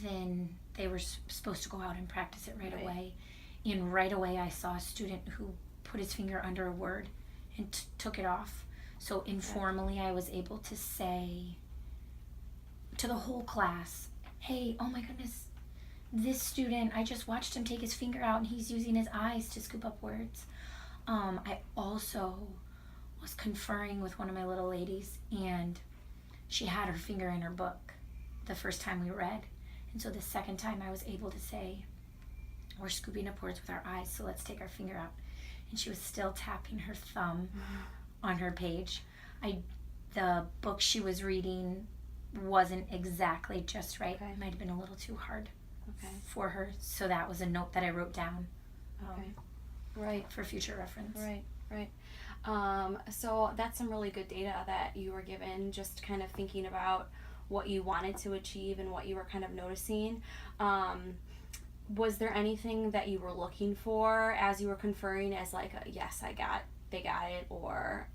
then they were supposed to go out and practice it right away. And right away I saw a student who put his finger under a word and took it off. So informally I was able to say to the whole class, hey, oh my goodness, this student, I just watched him take his finger out and he's using his eyes to scoop up words. I also was conferring with one of my little ladies, and she had her finger in her book the first time we read. And so the second time I was able to say, we're scooping up words with our eyes, so let's take our finger out. And she was still tapping her thumb on her page. The book she was reading wasn't exactly just right. It might have been a little too hard for her. So that was a note that I wrote down for future reference. Right. So that's some really good data that you were given, just kind of thinking about what you wanted to achieve and what you were kind of noticing. Was there anything that you were looking for as you were conferring as like, yes, they got it, or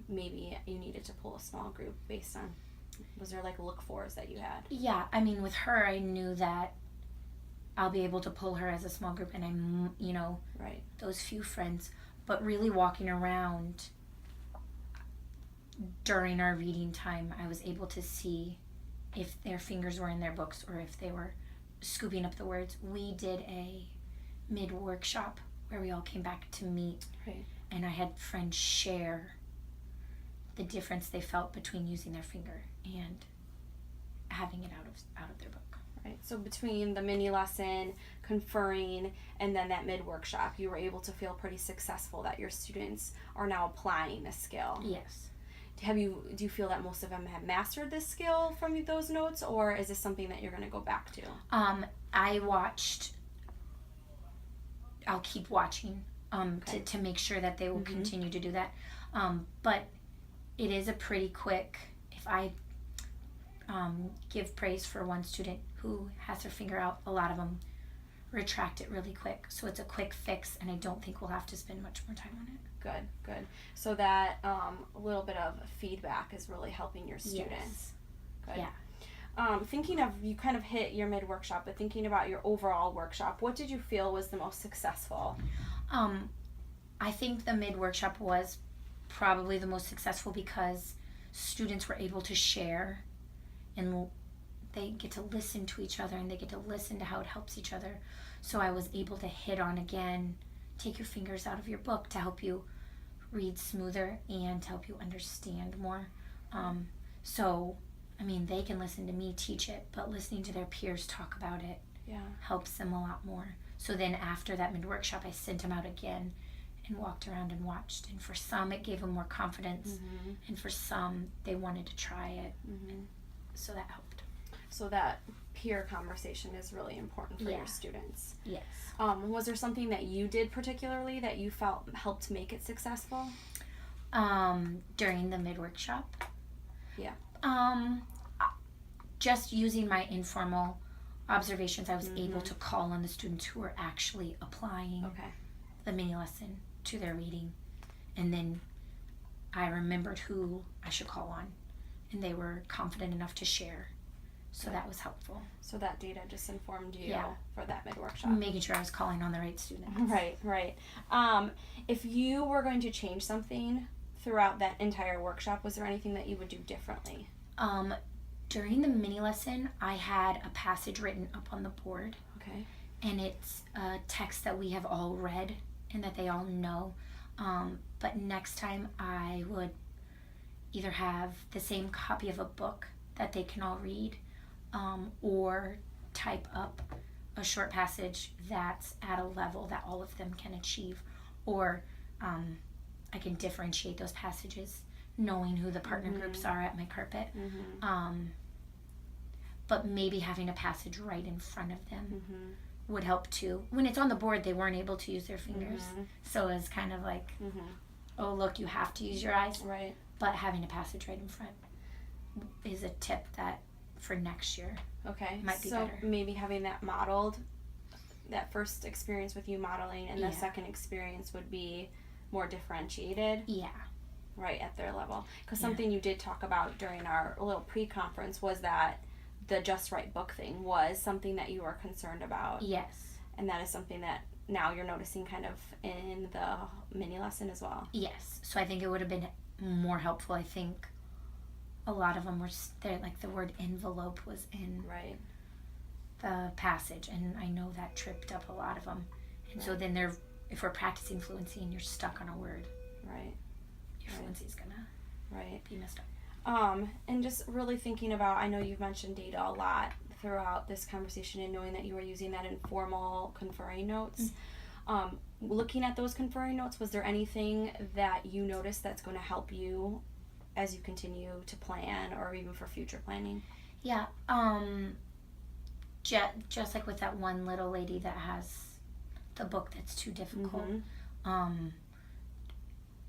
maybe you needed to pull a small group based on, was there like look-fors that you had? Yeah, I mean, with her, I knew that I'll be able to pull her as a small group, and I'm, those few friends. But really walking around during our reading time, I was able to see if their fingers were in their books or if they were scooping up the words. We did a mid-workshop where we all came back to meet, and I had friends share the difference they felt between using their finger and having it out of their book. Right. So between the mini lesson, conferring, and then that mid-workshop, you were able to feel pretty successful that your students are now applying a skill. Yes. Do you feel that most of them have mastered this skill from those notes, or is this something that you're going to go back to? I'll keep watching to make sure that they will continue to do that. But it is a pretty quick, if I give praise for one student who has her finger out, a lot of them retract it really quick. So it's a quick fix, and I don't think we'll have to spend much more time on it. Good. So that little bit of feedback is really helping your students. Yes. Good. Yeah. Thinking of, you kind of hit your mid-workshop, but thinking about your overall workshop, what did you feel was the most successful? I think the mid-workshop was probably the most successful because students were able to share, and they get to listen to each other, and they get to listen to how it helps each other. So I was able to hit on, again, take your fingers out of your book to help you read smoother and to help you understand more. So, I mean, they can listen to me teach it, but listening to their peers talk about it helps them a lot more. So then after that mid-workshop, I sent them out again and walked around and watched. And for some, it gave them more confidence. And for some, they wanted to try it. And so that helped. So that peer conversation is really important for your students. Yes. Was there something that you did particularly that you felt helped make it successful? During the mid-workshop? Yeah. Just using my informal observations, I was able to call on the students who were actually applying the mini lesson to their reading. And then I remembered who I should call on, and they were confident enough to share. So that was helpful. So that data just informed you for that mid-workshop. Making sure I was calling on the right students. Right. If you were going to change something throughout that entire workshop, was there anything that you would do differently? During the mini lesson, I had a passage written up on the board. Okay. And it's a text that we have all read and that they all know. But next time I would either have the same copy of a book that they can all read, or type up a short passage that's at a level that all of them can achieve, or I can differentiate those passages knowing who the partner groups are at my carpet. But maybe having a passage right in front of them would help too. When it's on the board, they weren't able to use their fingers, so it's kind of like, oh look, you have to use your eyes. Right. But having a passage right in front is a tip that for next year might be better. So maybe having that modeled, that first experience with you modeling, and the second experience would be more differentiated. Yeah. Right, at their level. Because something you did talk about during our little pre-conference was that the just right book thing was something that you were concerned about. Yes. And that is something that now you're noticing kind of in the mini lesson as well. Yes. So I think it would have been more helpful. I think a lot of them were there, like the word envelope was in Right. the passage, and I know that tripped up a lot of them. And so then if we're practicing fluency and you're stuck on a word, Right. your fluency's gonna be messed up. And just really thinking about, I know you've mentioned data a lot throughout this conversation, and knowing that you were using that informal conferring notes. Looking at those conferring notes, was there anything that you noticed that's going to help you as you continue to plan, or even for future planning? Yeah. Just like with that one little lady that has the book that's too difficult,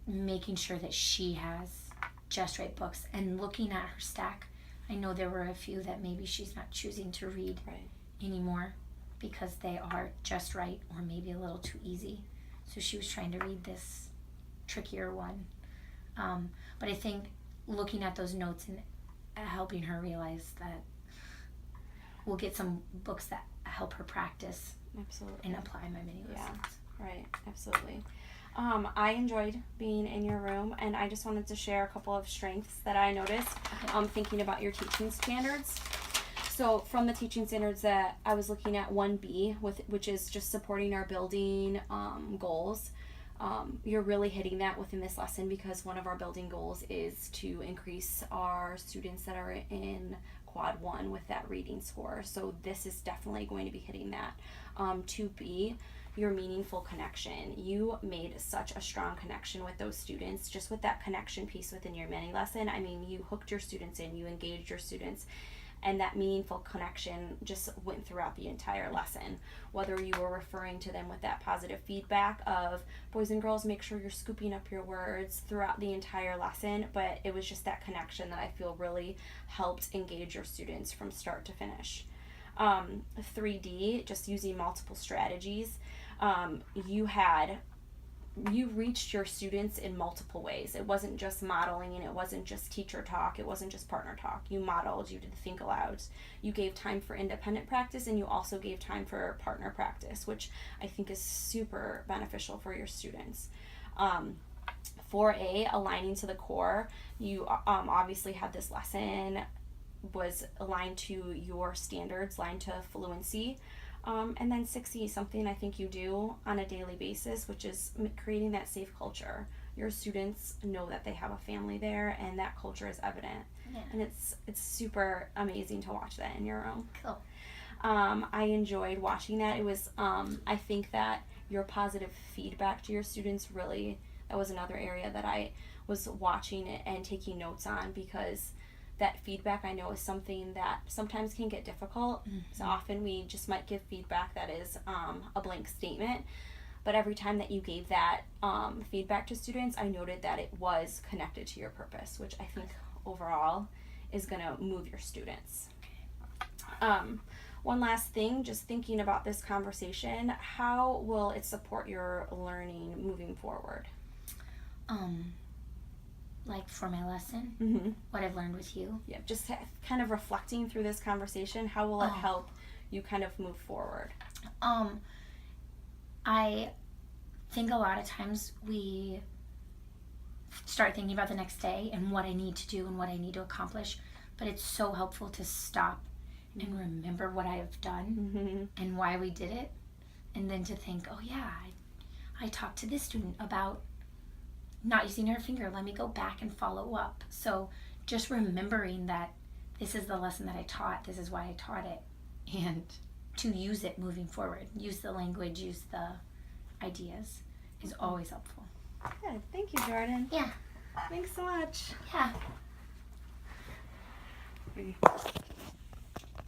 making sure that she has just right books, and looking at her stack. I know there were a few that maybe she's not choosing to read anymore because they are just right or maybe a little too easy. So she was trying to read this trickier one. But I think looking at those notes and helping her realize that we'll get some books that help her practice. Absolutely. And apply my mini lessons. Right, absolutely. I enjoyed being in your room, and I just wanted to share a couple of strengths that I noticed thinking about your teaching standards. So from the teaching standards that I was looking at, 1B, which is just supporting our building goals. You're really hitting that within this lesson, because one of our building goals is to increase our students that are in quad 1 with that reading score. So this is definitely going to be hitting that. 2B, your meaningful connection. You made such a strong connection with those students, just with that connection piece within your mini lesson. I mean, you hooked your students in, you engaged your students, and that meaningful connection just went throughout the entire lesson. Whether you were referring to them with that positive feedback of, boys and girls, make sure you're scooping up your words throughout the entire lesson, but it was just that connection that I feel really helped engage your students from start to finish. 3D, just using multiple strategies. You reached your students in multiple ways. It wasn't just modeling, and it wasn't just teacher talk, it wasn't just partner talk. You modeled, you did the think alouds, you gave time for independent practice, and you also gave time for partner practice, which I think is super beneficial for your students. 4A, aligning to the core. You obviously had this lesson was aligned to your standards, aligned to fluency. And then 6E, something I think you do on a daily basis, which is creating that safe culture. Your students know that they have a family there, and that culture is evident. Yeah. And it's super amazing to watch that in your room. Cool. I enjoyed watching that. It was, I think that your positive feedback to your students really, that was another area that I was watching it and taking notes on, because that feedback I know is something that sometimes can get difficult. So often we just might give feedback that is a blank statement, but every time that you gave that feedback to students, I noted that it was connected to your purpose, which I think overall is going to move your students. One last thing, just thinking about this conversation, how will it support your learning moving forward? Like for my lesson, what I've learned with you. Yeah, just kind of reflecting through this conversation, how will it help you kind of move forward? I think a lot of times we start thinking about the next day and what I need to do and what I need to accomplish, but it's so helpful to stop and remember what I have done and why we did it, and then to think, oh yeah, I talked to this student about not using her finger, let me go back and follow up. So just remembering that this is the lesson that I taught, this is why I taught it, and to use it moving forward, use the language, use the ideas, is always helpful. Good. Thank you, Jordan. Yeah. Thanks so much. Yeah.